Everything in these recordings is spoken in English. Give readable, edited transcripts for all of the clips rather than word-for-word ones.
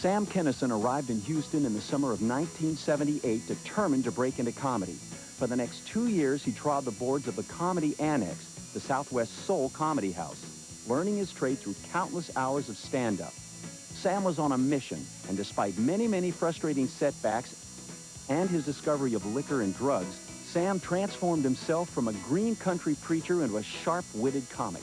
Sam Kinison arrived in Houston in the summer of 1978, determined to break into comedy. For the next 2 years, he trod the boards of the Comix Annex, the Southwest Soul comedy house, learning his trade through countless hours of stand-up. Sam was on a mission, and despite many, many frustrating setbacks and his discovery of liquor and drugs, Sam transformed himself from a green country preacher into a sharp-witted comic.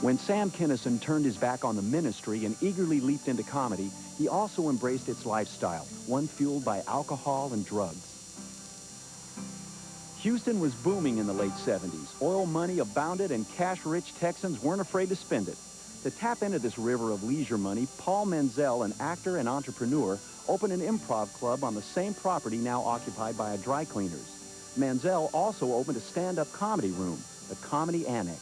When Sam Kinison turned his back on the ministry and eagerly leaped into comedy, he also embraced its lifestyle, one fueled by alcohol and drugs. Houston was booming in the late 70s. Oil money abounded and cash-rich Texans weren't afraid to spend it. To tap into this river of leisure money, Paul Menzel, an actor and entrepreneur, opened an improv club on the same property now occupied by a dry cleaners. Menzel also opened a stand-up comedy room, the Comix Annex.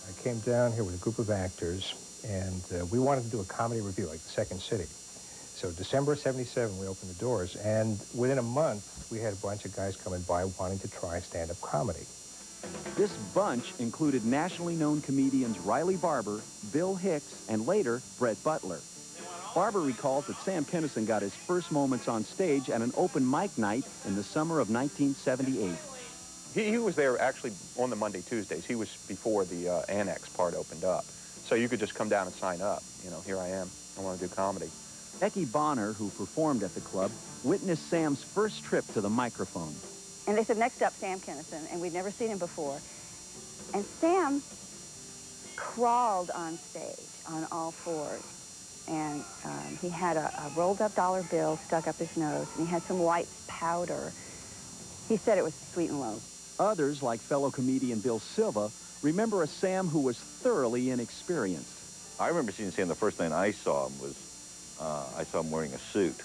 I came down here with a group of actors, and we wanted to do a comedy review, like the Second City. So December of '77, we opened the doors, and within a month, we had a bunch of guys coming by wanting to try stand-up comedy. This bunch included nationally known comedians Riley Barber, Bill Hicks, and later, Brett Butler. Barber recalls that Sam Kinison got his first moments on stage at an open mic night in the summer of 1978. He was there actually on the Monday, Tuesdays. He was before the Annex part opened up. So you could just come down and sign up. You know, here I am. I want to do comedy. Becky Bonner, who performed at the club, witnessed Sam's first trip to the microphone. And they said, next up, Sam Kinison, and we'd never seen him before. And Sam crawled on stage on all fours. And he had a rolled-up dollar bill stuck up his nose, and he had some white powder. He said it was sweet and low. Others, like fellow comedian Bill Silva, remember a Sam who was thoroughly inexperienced. I remember seeing Sam the first night I saw him was, I saw him wearing a suit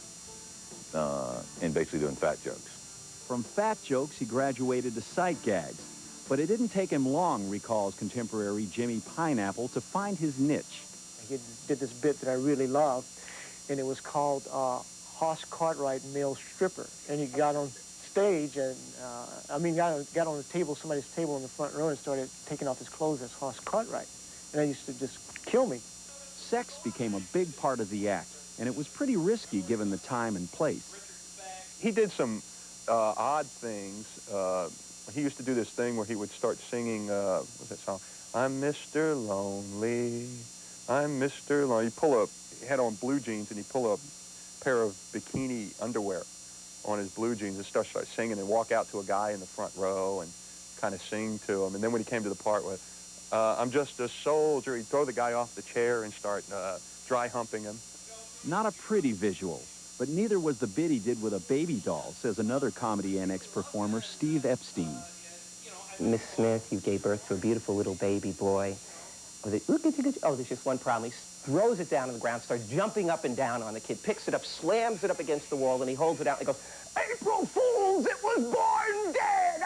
and basically doing fat jokes. From fat jokes, he graduated to sight gags. But it didn't take him long, recalls contemporary Jimmy Pineapple, to find his niche. He did this bit that I really loved, and it was called Hoss Cartwright Male Stripper. And he got on stage and, got on the table, somebody's table in the front row, and started taking off his clothes as Hoss Cartwright. And that used to just kill me. Sex became a big part of the act, and it was pretty risky given the time and place. He did some odd things. He used to do this thing where he would start singing, what's that song? I'm Mr. Lonely, I'm Mr. Lonely. He had on blue jeans, and he'd pull a pair of bikini underwear on his blue jeans and start singing and walk out to a guy in the front row and kind of sing to him. And then when he came to the part with, I'm just a soldier, he'd throw the guy off the chair and start dry humping him. Not a pretty visual, but neither was the bit he did with a baby doll, says another Comix Annex performer, Steve Epstein. Miss Smith, you gave birth to a beautiful little baby boy. Oh, there's just one problem. He throws it down on the ground, starts jumping up and down on the kid, picks it up, slams it up against the wall, and he holds it out and goes, April Fools, it was born dead!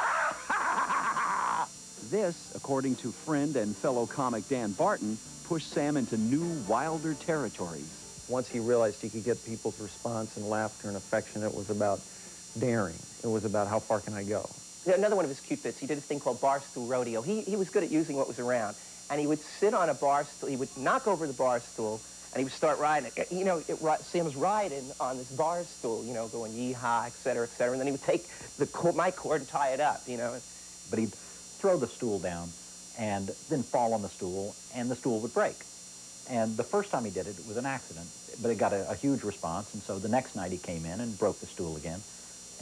This, according to friend and fellow comic Dan Barton, pushed Sam into new, wilder territories. Once he realized he could get people's response and laughter and affection, it was about daring. It was about how far can I go. Another one of his cute bits, he did a thing called Barstool Rodeo. He was good at using what was around. And he would sit on a bar stool, he would knock over the bar stool, and he would start riding it. You know, Sam's riding on this bar stool, you know, going yee-haw, et cetera, and then he would take the mic cord and tie it up, you know. But he'd throw the stool down and then fall on the stool, and the stool would break. And the first time he did it, it was an accident, but it got a huge response, and so the next night he came in and broke the stool again.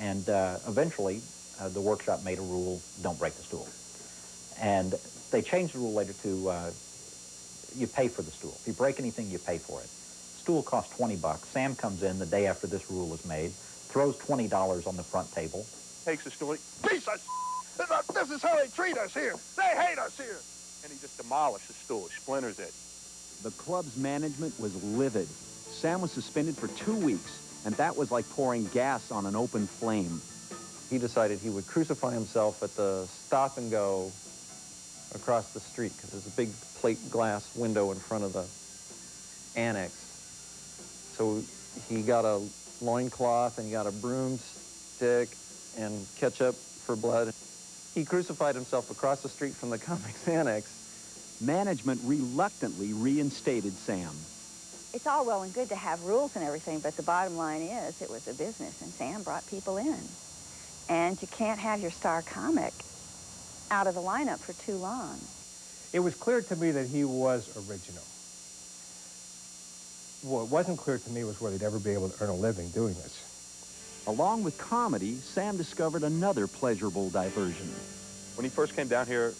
And eventually, the workshop made a rule, don't break the stool. And they changed the rule later to you pay for the stool. If you break anything, you pay for it. Stool cost $20. Sam comes in the day after this rule was made, throws $20 on the front table. Takes the stool, piece of this is how they treat us here. They hate us here. And he just demolished the stool, splinters it. The club's management was livid. Sam was suspended for 2 weeks, and that was like pouring gas on an open flame. He decided he would crucify himself at the stop-and-go across the street, because there's a big plate glass window in front of the annex. So he got a loincloth and he got a broomstick and ketchup for blood. he crucified himself across the street from the Comix Annex. Management reluctantly reinstated Sam. It's all well and good to have rules and everything, but the bottom line is it was a business, and Sam brought people in. And you can't have your star comic out of the lineup for too long. It was clear to me that he was original. What wasn't clear to me was whether he'd ever be able to earn a living doing this. Along with comedy, Sam discovered another pleasurable diversion. When he first came down here,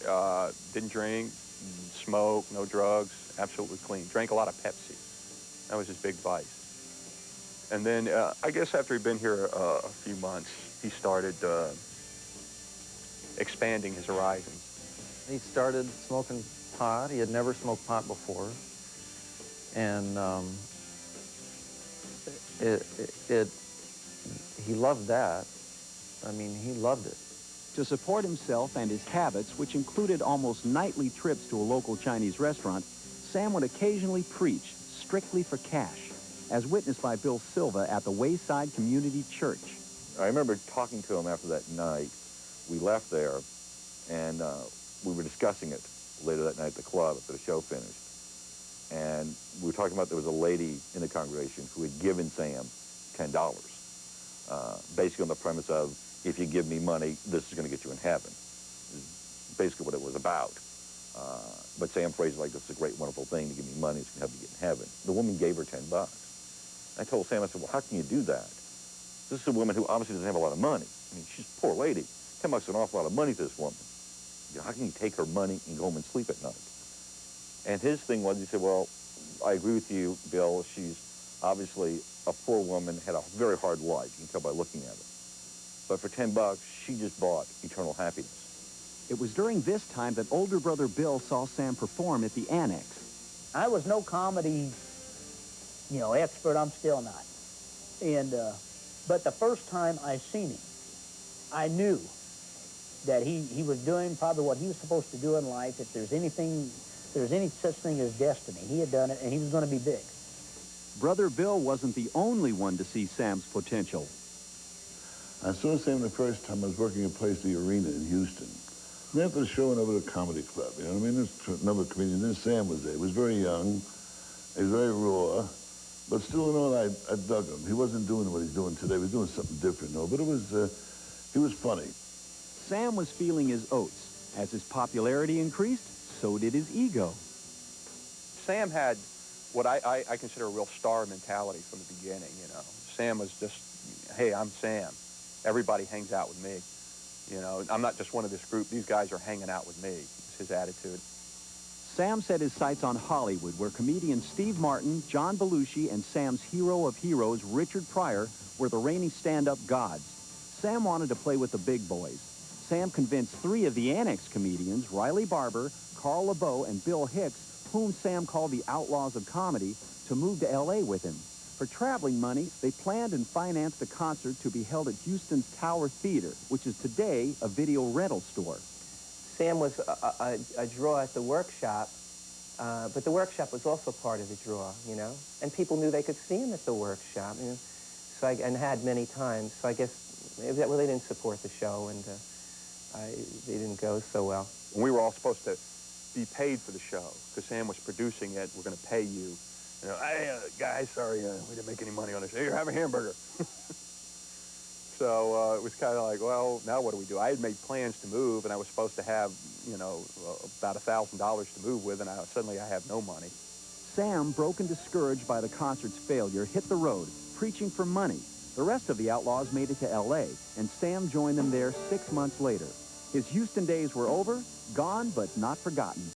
didn't drink, smoke, no drugs, absolutely clean. Drank a lot of Pepsi. That was his big vice. And then I guess after he'd been here a few months, he started expanding his horizons. He started smoking pot. He had never smoked pot before. And he loved that. I mean, he loved it. To support himself and his habits, which included almost nightly trips to a local Chinese restaurant, Sam would occasionally preach strictly for cash, as witnessed by Bill Silva at the Wayside Community Church. I remember talking to him after that night. We left there, and we were discussing it later that night at the club after the show finished. And we were talking about there was a lady in the congregation who had given Sam $10, basically on the premise of, if you give me money, this is going to get you in heaven. Is basically what it was about. But Sam phrased it like, this is a great, wonderful thing to give me money, it's going to help you get in heaven. The woman gave her $10. I told Sam, I said, well, how can you do that? This is a woman who obviously doesn't have a lot of money. I mean, she's a poor lady. $10 is an awful lot of money to this woman. You know, how can you take her money and go home and sleep at night? And his thing was, he said, well, I agree with you, Bill. She's obviously a poor woman, had a very hard life. You can tell by looking at her. But for $10, she just bought eternal happiness. It was during this time that older brother Bill saw Sam perform at the Annex. I was no comedy, expert. I'm still not. And, but the first time I seen him, I knew that he was doing probably what he was supposed to do in life. If there's any such thing as destiny, he had done it, and he was going to be big. Brother Bill wasn't the only one to see Sam's potential. I saw Sam the first time I was working at Place the Arena in Houston. And after the show, went over to a comedy club. You know what I mean? There's a number of comedians. Then Sam was there. He was very young. He was very raw. But still, in all, I dug him. He wasn't doing what he's doing today. He was doing something different, though. But he was funny. Sam was feeling his oats. As his popularity increased, so did his ego. Sam had what I consider a real star mentality from the beginning, you know. Sam was just, hey, I'm Sam. Everybody hangs out with me. You know, I'm not just one of this group. These guys are hanging out with me. It's his attitude. Sam set his sights on Hollywood, where comedians Steve Martin, John Belushi, and Sam's hero of heroes, Richard Pryor, were the reigning stand-up gods. Sam wanted to play with the big boys. Sam convinced 3 of the Annex comedians, Riley Barber, Carl LeBeau, and Bill Hicks, whom Sam called the Outlaws of Comedy, to move to L.A. with him. For traveling money, they planned and financed a concert to be held at Houston's Tower Theater, which is today a video rental store. Sam was a draw at the workshop, but the workshop was also part of the draw, you know? And people knew they could see him at the workshop, you know? So and had many times. So I guess, well, they didn't support the show, and they didn't go so well. We were all supposed to be paid for the show, because Sam was producing it. We're going to pay you. You know, hey, guys, sorry, we didn't make any money on this. Here, have a hamburger. So it was kind of like, well, now what do we do? I had made plans to move, and I was supposed to have, you know, about $1,000 to move with, and suddenly I have no money. Sam, broken, discouraged by the concert's failure, hit the road, preaching for money. The rest of the Outlaws made it to L.A., and Sam joined them there 6 months later. His Houston days were over, gone but not forgotten.